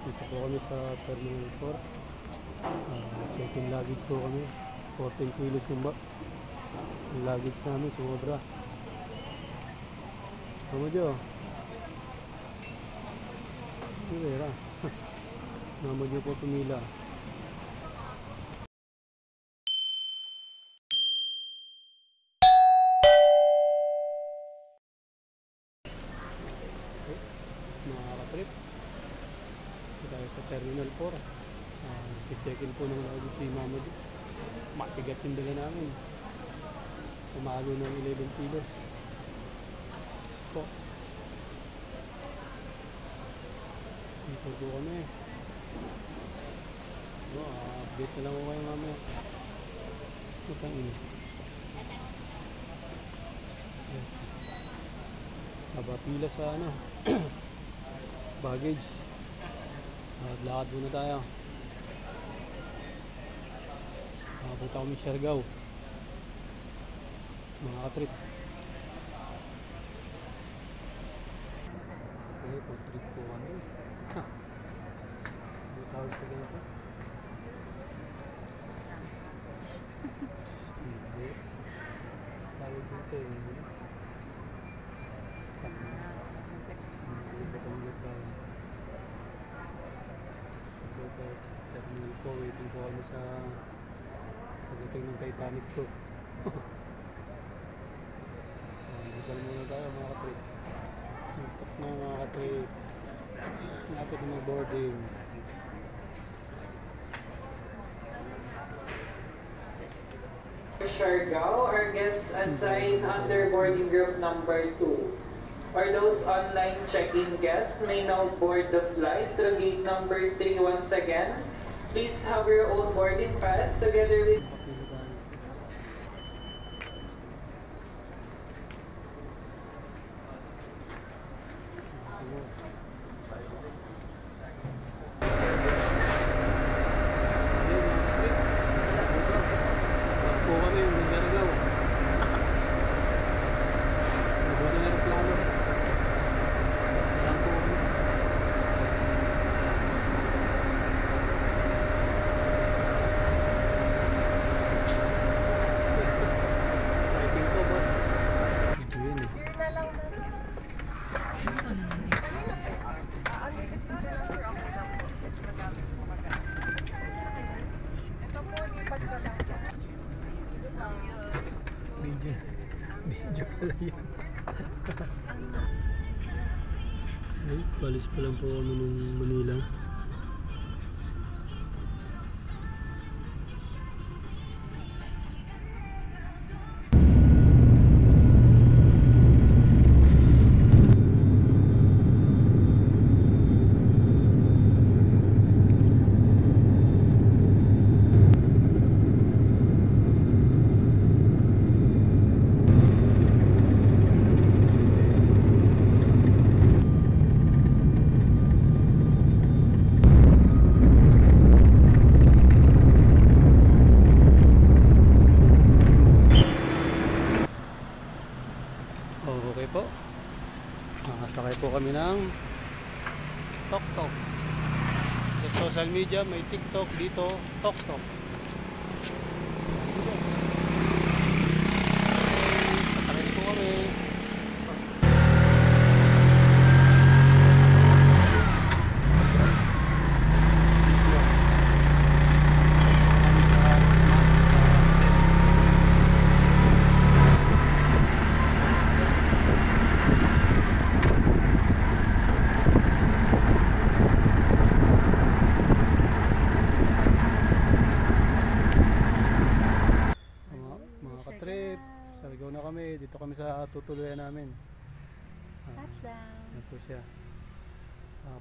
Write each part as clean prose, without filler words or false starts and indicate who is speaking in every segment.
Speaker 1: Dito po kami sa Terminal 4. Check-in luggage po kami. 14 kilos yung luggage namin, sumobra. Tama dyo. Pumira. Mama dyo po pumila. Okay. Mga katrip, tayo sa Terminal 4. Si-check-in po ng luggage si Mama dyo. Matigat yung dala namin. Umalo ng 11 kilos po. Dito po kami. Update na lang ko kayo mamaya. Matang ino. Haba pila sa ano baggage. Lakad muna tayo. Punta kami Siargao, mga katrip. Okay, po trip po kami. Ano tawag sa ganito? Hindi. Tawag dito eh. Terminal po, waiting po kami sa dating ng Titanic po. Busal muna tayo mga katrip. Nagtak na mga katrip. Napit na boarding.
Speaker 2: Siargao, our guests assigned under boarding group number 2. For those online check-in guests may now board the flight through gate number 3 once again. Please have your own boarding pass together with
Speaker 1: Video pala yan. Ay, palis pa lang po kami ng Manila. Okay po. Nakasakay po kami ng TokTok. Sa social media may TikTok, dito TokTok. Sakay po kami. Trip, Siargao na kami. Dito kami sa tutuluyan namin.
Speaker 3: Touchdown.
Speaker 1: Yan po siya.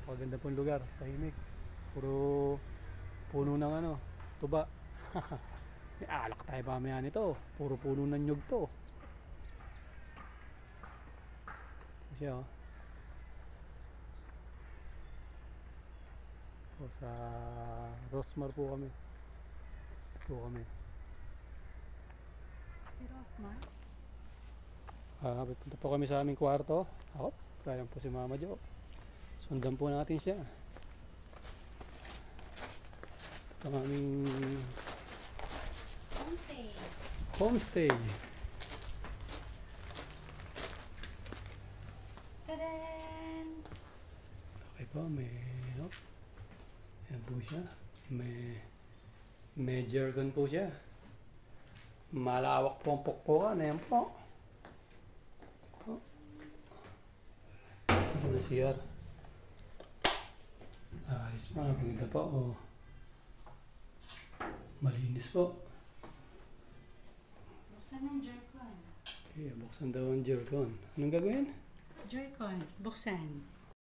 Speaker 1: Paganda pong lugar, tahimik. Puro puno ng ano, tuba. May alak tayo mamaya nito. Puro puno ng nyug to. Siya oh. Sa Rosmar po kami. Ito po kami.
Speaker 3: Si Rosmar?
Speaker 1: Punta po kami sa aming kwarto. Kaya po si Mama Jo. Sundan po natin siya. Ang aming
Speaker 3: Homestay.
Speaker 1: homestay.
Speaker 3: Tadaan!
Speaker 1: Okay po, may yan po siya. May jargon po siya. Malawak po ang pukpukan. Ayan po. Ano na siya? Ayos pa. Maganda po. Oh. Malinis po.
Speaker 3: Buksan ang Joy-Con.
Speaker 1: Okay, buksan daw ang jargon. Anong gagawin?
Speaker 3: Joy-Con, buksan.